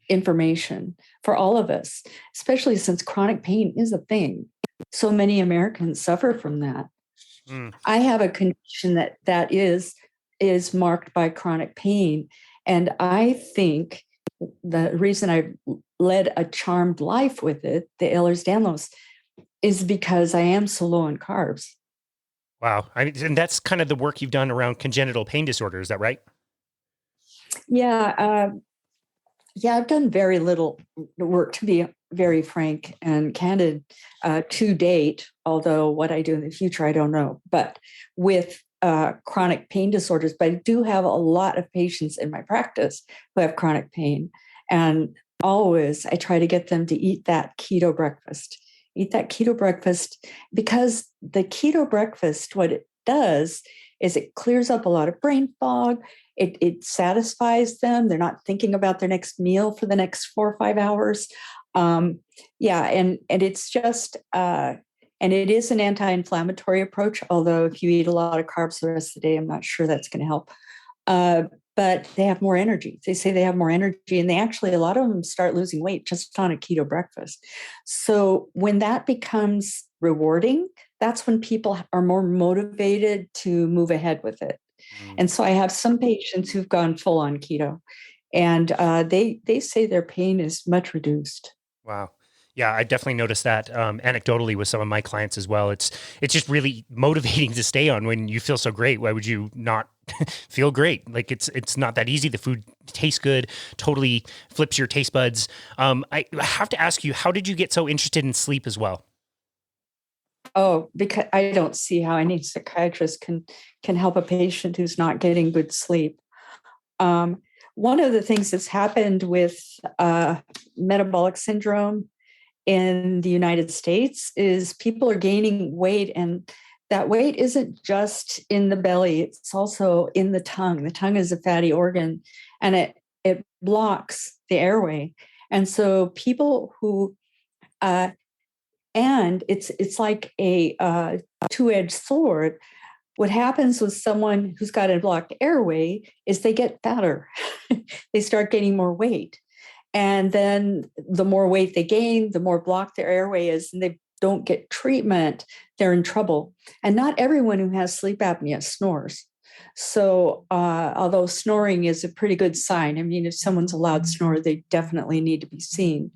B: information for all of us, especially since chronic pain is a thing. So many Americans suffer from that. I have a condition that is marked by chronic pain. And I think the reason I've led a charmed life with it, the Ehlers-Danlos, is because I am so low in carbs.
A: Wow. And that's kind of the work you've done around congenital pain disorder. Is that right?
B: Yeah. I've done very little work, to be very frank and candid, to date, although what I do in the future, I don't know. But with chronic pain disorders, but I do have a lot of patients in my practice who have chronic pain. And always I try to get them to eat that keto breakfast. Because the keto breakfast, what it does is it clears up a lot of brain fog. It satisfies them. They're not thinking about their next meal for the next 4 or 5 hours. And it's just, and it is an anti-inflammatory approach, although if you eat a lot of carbs the rest of the day, I'm not sure that's going to help. But they have more energy. They say they have more energy, and a lot of them start losing weight just on a keto breakfast. So when that becomes rewarding, that's when people are more motivated to move ahead with it. And so I have some patients who've gone full on keto, and they say their pain is much reduced.
A: Wow. Yeah, I definitely noticed that anecdotally with some of my clients as well. It's just really motivating to stay on when you feel so great. Why would you not feel great? Like it's not that easy. The food tastes good, totally flips your taste buds. I have to ask you, how did you get so interested in sleep as well?
B: Oh, because I don't see how any psychiatrist can help a patient who's not getting good sleep. One of the things that's happened with metabolic syndrome in the United States is people are gaining weight, and that weight isn't just in the belly, it's also in the tongue. The tongue is a fatty organ, and it blocks the airway. And so people who and it's like a two-edged sword. What happens with someone who's got a blocked airway is they get fatter. They start gaining more weight. And then the more weight they gain, the more blocked their airway is, and they don't get treatment, they're in trouble. And not everyone who has sleep apnea snores. So although snoring is a pretty good sign, I mean, if someone's a loud snorer, they definitely need to be seen.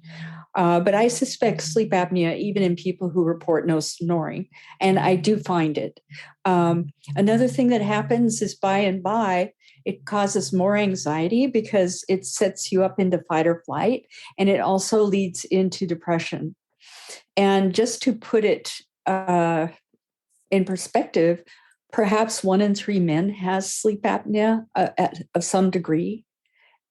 B: But I suspect sleep apnea even in people who report no snoring, and I do find it. Another thing that happens is by and by, it causes more anxiety because it sets you up into fight or flight, and it also leads into depression. And just to put it in perspective, perhaps 1 in 3 men has sleep apnea of some degree.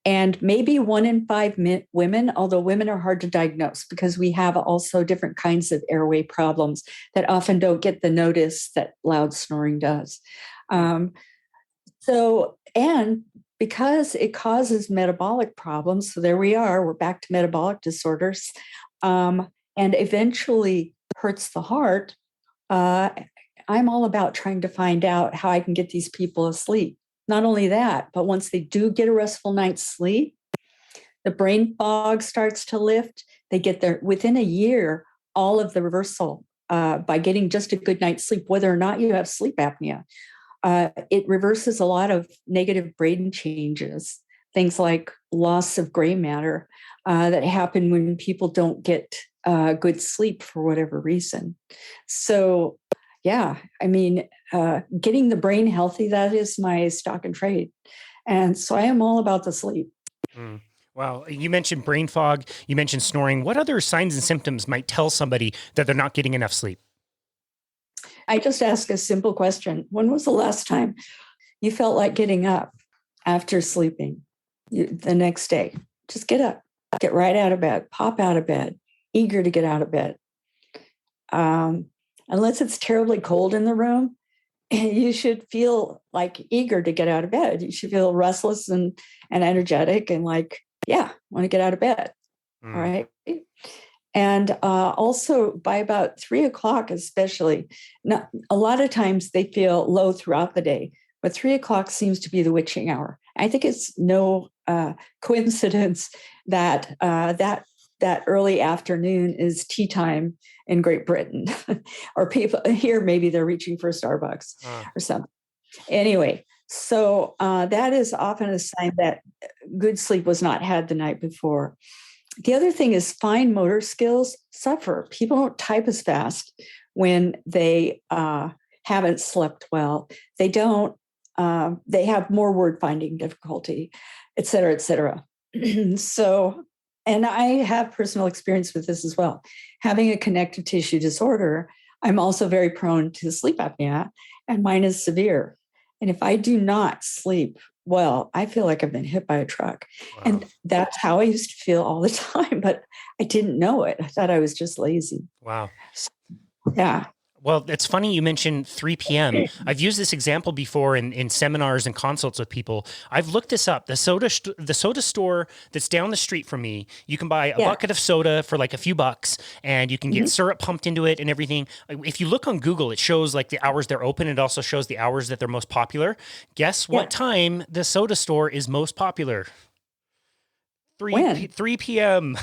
B: And maybe 1 in 5 women, although women are hard to diagnose because we have also different kinds of airway problems that often don't get the notice that loud snoring does. And because it causes metabolic problems, so there we are, we're back to metabolic disorders, and eventually hurts the heart, I'm all about trying to find out how I can get these people asleep. Not only that, but once they do get a restful night's sleep, the brain fog starts to lift. They get there within a year, all of the reversal by getting just a good night's sleep, whether or not you have sleep apnea. It reverses a lot of negative brain changes, things like loss of gray matter that happen when people don't get good sleep for whatever reason. So, yeah, I mean, getting the brain healthy, that is my stock and trade. And so I am all about the sleep.
A: Wow. You mentioned brain fog. You mentioned snoring. What other signs and symptoms might tell somebody that they're not getting enough sleep?
B: I just ask a simple question. When was the last time you felt like getting up after sleeping the next day? Just get up, get right out of bed, pop out of bed, eager to get out of bed. Unless it's terribly cold in the room, you should feel like eager to get out of bed. You should feel restless and energetic and like, yeah, want to get out of bed. All right. And also by about 3 o'clock, especially, a lot of times they feel low throughout the day, but 3 o'clock seems to be the witching hour. I think it's no coincidence that that early afternoon is tea time in Great Britain, or people here, maybe they're reaching for Starbucks or something. Anyway, so that is often a sign that good sleep was not had the night before. The other thing is fine motor skills suffer. People don't type as fast when they haven't slept well. They don't, they have more word finding difficulty, et cetera, et cetera. So, and I have personal experience with this as well. Having a connective tissue disorder, I'm also very prone to sleep apnea, and mine is severe. And if I do not sleep well, I feel like I've been hit by a truck. Wow. And that's how I used to feel all the time, but I didn't know it. I thought I was just lazy.
A: Wow.
B: So, yeah.
A: Well, it's funny you mentioned 3 p.m. I've used this example before in seminars and consults with people. I've looked this up. The soda store that's down the street from me, you can buy a bucket of soda for like a few bucks, and you can get syrup pumped into it and everything. If you look on Google, it shows like the hours they're open. It also shows the hours that they're most popular. Guess what time the soda store is most popular? 3 p.m.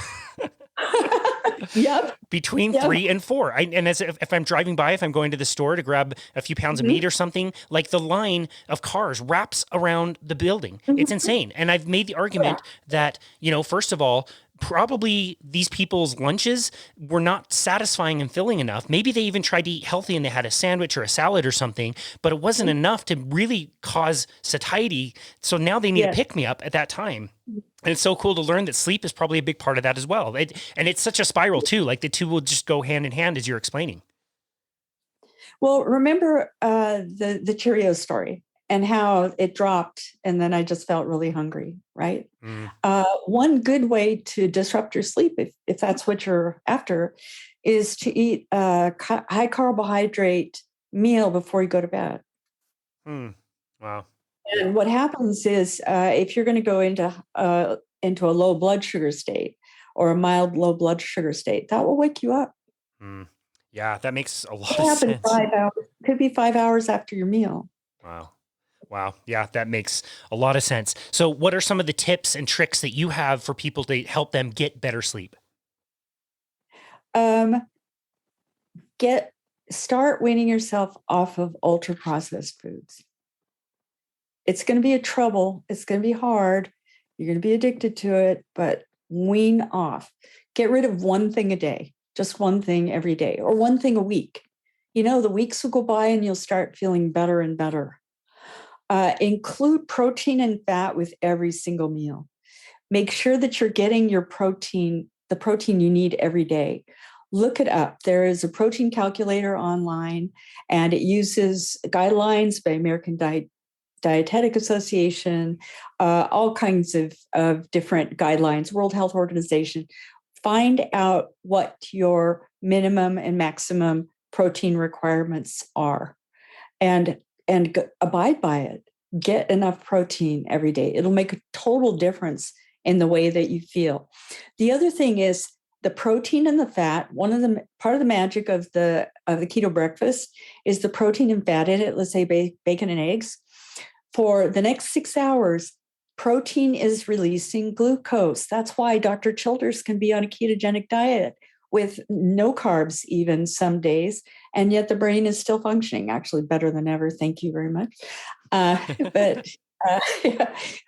B: Yep.
A: Between 3 and 4. If I'm driving by, if I'm going to the store to grab a few pounds of meat or something, like the line of cars wraps around the building. It's insane. And I've made the argument that, first of all, probably these people's lunches were not satisfying and filling enough. Maybe they even tried to eat healthy and they had a sandwich or a salad or something, but it wasn't enough to really cause satiety. So now they need a pick-me-up at that time. And it's so cool to learn that sleep is probably a big part of that as well. And it's such a spiral too. Like the two will just go hand in hand as you're explaining.
B: Well, remember the Cheerios story and how it dropped, and then I just felt really hungry, right? One good way to disrupt your sleep, if that's what you're after, is to eat a high carbohydrate meal before you go to bed.
A: Wow.
B: And what happens is if you're going to go into a low blood sugar state or a mild low blood sugar state, that will wake you up.
A: Yeah, that makes a lot of sense.
B: 5 hours. Could be 5 hours after your meal.
A: Wow. Yeah, that makes a lot of sense. So what are some of the tips and tricks that you have for people to help them get better sleep?
B: start weaning yourself off of ultra processed foods. It's going to be a trouble. It's going to be hard. You're going to be addicted to it, but wean off. Get rid of one thing a day, just one thing every day, or one thing a week. The weeks will go by and you'll start feeling better and better. Include protein and fat with every single meal. Make sure that you're getting your protein, the protein you need every day. Look it up. There is a protein calculator online, and it uses guidelines by American Dietetic Association, all kinds of different guidelines, World Health Organization. Find out what your minimum and maximum protein requirements are, and abide by it. Get enough protein every day. It'll make a total difference in the way that you feel. The other thing is the protein and the fat. Part of the magic of the keto breakfast is the protein and fat in it. Let's say bacon and eggs. For the next 6 hours, protein is releasing glucose. That's why Dr. Childers can be on a ketogenic diet with no carbs even some days, and yet the brain is still functioning, actually better than ever. Thank you very much.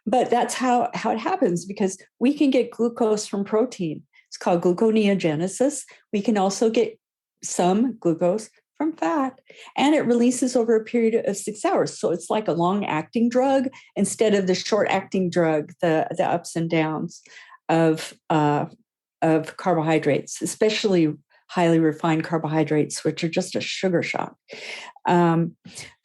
B: But that's how it happens, because we can get glucose from protein. It's called gluconeogenesis. We can also get some glucose from fat, and it releases over a period of 6 hours. So it's like a long-acting drug instead of the short-acting drug, the ups and downs of carbohydrates, especially highly refined carbohydrates, which are just a sugar shock.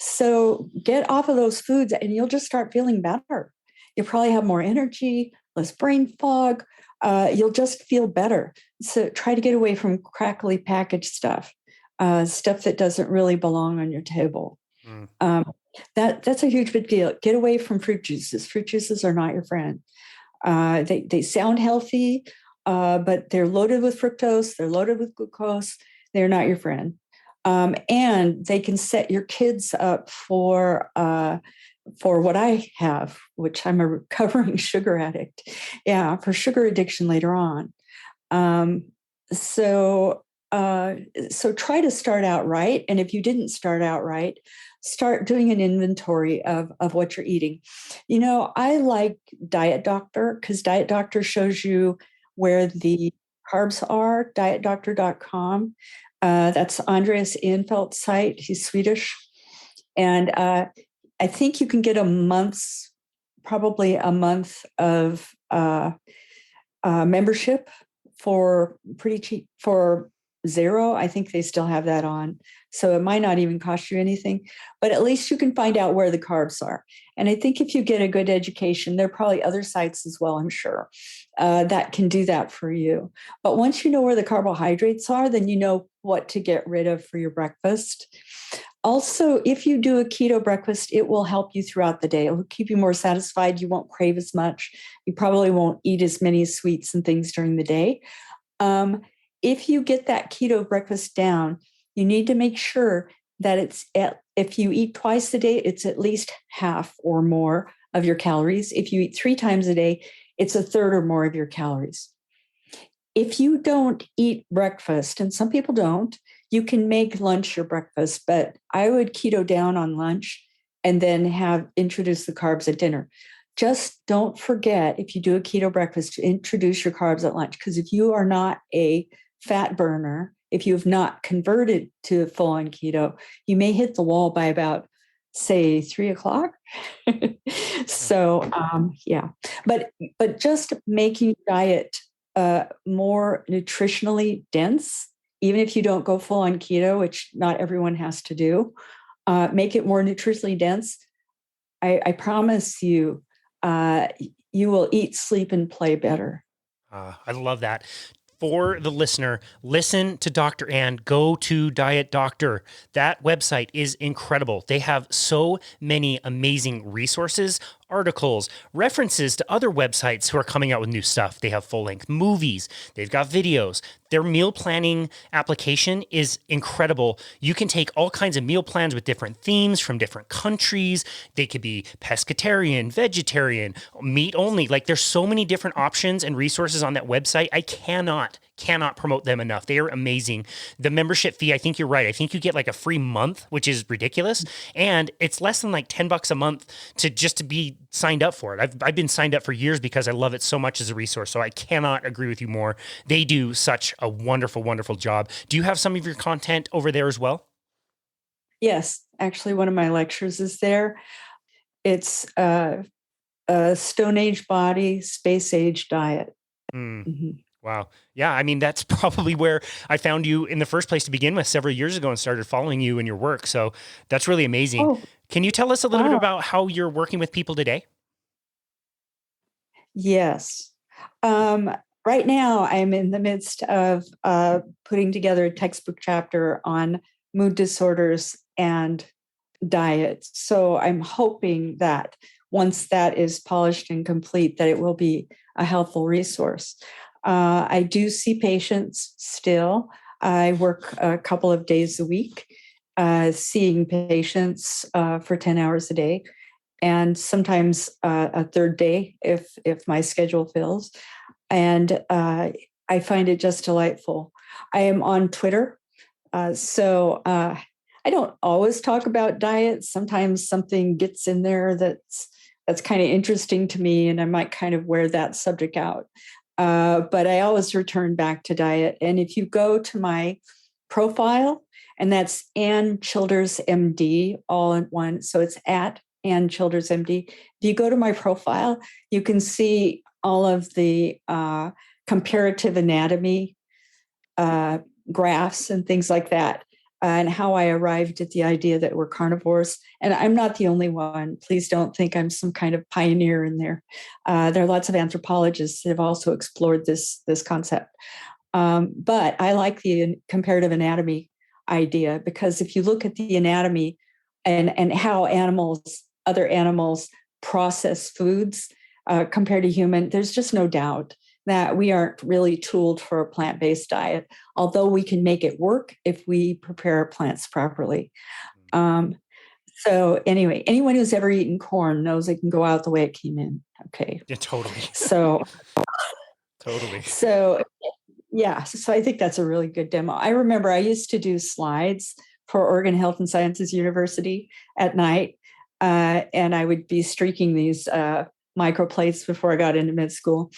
B: So get off of those foods and you'll just start feeling better. You'll probably have more energy, less brain fog. You'll just feel better. So try to get away from crackly packaged stuff that doesn't really belong on your table. That's a huge big deal. Get away from fruit juices. Fruit juices are not your friend. They sound healthy, but they're loaded with fructose. They're loaded with glucose. They're not your friend. And they can set your kids up for what I have, which I'm a recovering sugar addict. Yeah, for sugar addiction later on. So try to start out right. And if you didn't start out right, start doing an inventory of what you're eating. I like Diet Doctor, because Diet Doctor shows you where the carbs are, dietdoctor.com. That's Andreas Enfeldt's site. He's Swedish. And I think you can get probably a month of membership for pretty cheap, for $0. I think they still have that on. So it might not even cost you anything, but at least you can find out where the carbs are. And I think if you get a good education, there are probably other sites as well, I'm sure, that can do that for you. But once you know where the carbohydrates are, then you know what to get rid of for your breakfast. Also, if you do a keto breakfast, it will help you throughout the day. It will keep you more satisfied. You won't crave as much. You probably won't eat as many sweets and things during the day. If you get that keto breakfast down, you need to make sure that if you eat twice a day, it's at least half or more of your calories. If you eat 3 times a day, it's a third or more of your calories. If you don't eat breakfast, and some people don't, you can make lunch your breakfast, but I would keto down on lunch and then introduce the carbs at dinner. Just don't forget, if you do a keto breakfast, to introduce your carbs at lunch, because if you are not a fat burner, if you have not converted to full-on keto, you may hit the wall by about, say, 3 o'clock. So, yeah. But just making your diet more nutritionally dense, even if you don't go full-on keto, which not everyone has to do, make it more nutritionally dense. I promise you, you will eat, sleep, and play better.
A: I love that. For the listener, listen to Dr. Ann, go to Diet Doctor. That website is incredible. They have so many amazing resources articles, references to other websites who are coming out with new stuff. They have full-length movies. They've got videos. Their meal planning application is incredible. You can take all kinds of meal plans with different themes from different countries. They could be pescatarian, vegetarian, meat only. Like there's so many different options and resources on that website. I cannot promote them enough. They are amazing. The membership fee, I think you're right. I think you get like a free month, which is ridiculous. And it's less than like $10 a month to be signed up for it. I've been signed up for years because I love it so much as a resource. So I cannot agree with you more. They do such a wonderful, wonderful job. Do you have some of your content over there as well?
B: Yes, actually, one of my lectures is there. It's a Stone Age body, space age diet. Mm-hmm.
A: Wow. Yeah. I mean, that's probably where I found you in the first place to begin with several years ago and started following you and your work. So that's really amazing. Oh, can you tell us a little bit about how you're working with people today?
B: Yes. Right now, I'm in the midst of putting together a textbook chapter on mood disorders and diet. So I'm hoping that once that is polished and complete, that it will be a helpful resource. I do see patients still. I work a couple of days a week, seeing patients for 10 hours a day, and sometimes a third day if my schedule fills. And I find it just delightful. I am on Twitter, so I don't always talk about diet. Sometimes something gets in there that's kind of interesting to me, and I might kind of wear that subject out. But I always return back to diet. And if you go to my profile, and that's Ann Childers MD, all in one. So it's at Ann Childers MD. If you go to my profile, you can see all of the comparative anatomy graphs and things like that, and how I arrived at the idea that we're carnivores. And I'm not the only one. Please don't think I'm some kind of pioneer in there. There are lots of anthropologists that have also explored this concept. But I like the comparative anatomy idea, because if you look at the anatomy and how other animals process foods compared to human, there's just no doubt that we aren't really tooled for a plant-based diet, although we can make it work if we prepare our plants properly. So anyway, anyone who's ever eaten corn knows it can go out the way it came in. Okay.
A: Yeah, totally.
B: So
A: totally.
B: So yeah, so I think that's a really good demo. I remember I used to do slides for Oregon Health and Sciences University at night, and I would be streaking these microplates before I got into med school.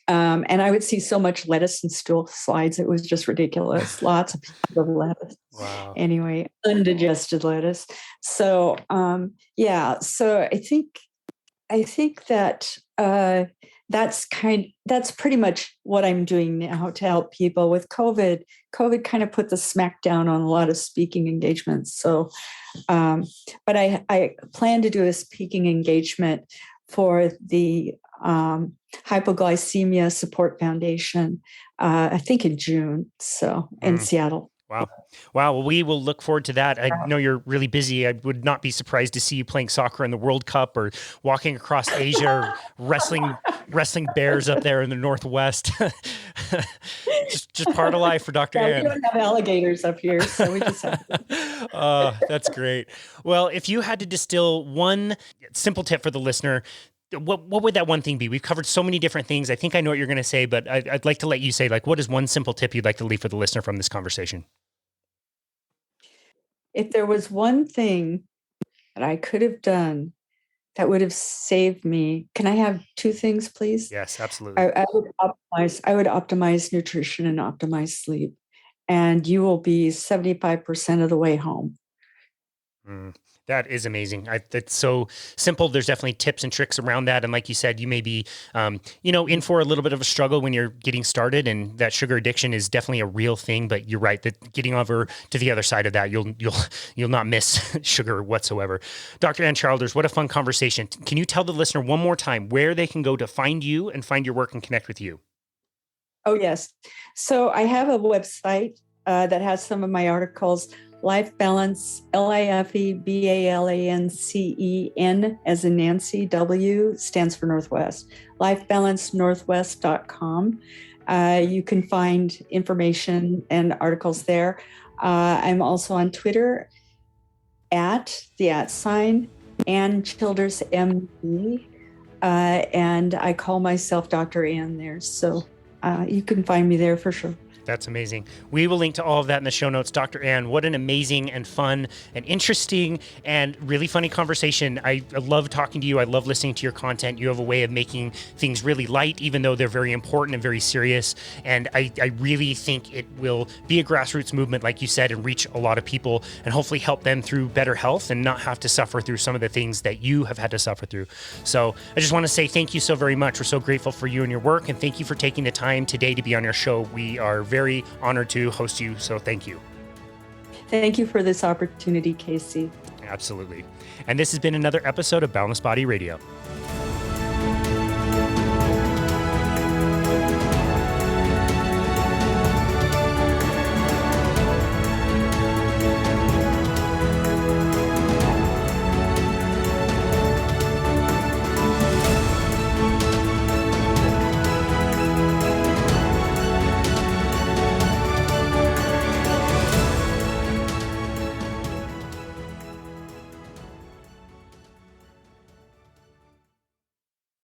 B: And I would see so much lettuce and stool slides. It was just ridiculous. Lots of lettuce.
A: Wow.
B: Anyway, undigested lettuce. So, so I think that that's pretty much what I'm doing now to help people with COVID. COVID kind of put the smack down on a lot of speaking engagements. So, but I plan to do a speaking engagement for the Hypoglycemia Support Foundation, I think in June, so in Seattle.
A: Wow. Well, we will look forward to that. I know you're really busy. I would not be surprised to see you playing soccer in the World Cup or walking across Asia or wrestling bears up there in the Northwest. just part of life for Dr. Ann.
B: We don't have alligators up here, so we just have
A: that's great. Well, if you had to distill one simple tip for the listener, what would that one thing be? We've covered so many different things. I think I know what you're going to say, but I'd like to let you say, like, what is one simple tip you'd like to leave for the listener from this conversation?
B: If there was one thing that I could have done that would have saved me, can I have two things, please?
A: Yes, absolutely.
B: I would optimize nutrition and optimize sleep, and you will be 75% of the way home.
A: That is amazing. It's so simple. There's definitely tips and tricks around that. And like you said, you may be, in for a little bit of a struggle when you're getting started, and that sugar addiction is definitely a real thing, but you're right that getting over to the other side of that, you'll not miss sugar whatsoever. Dr. Ann Childers, what a fun conversation. Can you tell the listener one more time where they can go to find you and find your work and connect with you?
B: Oh, yes. So I have a website that has some of my articles. Life Balance, LIFEBALANCEN as in Nancy, W stands for Northwest, lifebalancenorthwest.com. You can find information and articles there. I'm also on Twitter at the @ Ann Childers MD, and I call myself Dr. Ann there. So you can find me there for sure.
A: That's amazing. We will link to all of that in the show notes. Dr. Ann, what an amazing and fun and interesting and really funny conversation. I love talking to you. I love listening to your content. You have a way of making things really light, even though they're very important and very serious. And I really think it will be a grassroots movement, like you said, and reach a lot of people and hopefully help them through better health and not have to suffer through some of the things that you have had to suffer through. So I just want to say thank you so very much. We're so grateful for you and your work. And thank you for taking the time today to be on our show. We are very honored to host you, so thank you.
B: Thank you for this opportunity, Casey.
A: Absolutely. And this has been another episode of Boundless Body Radio.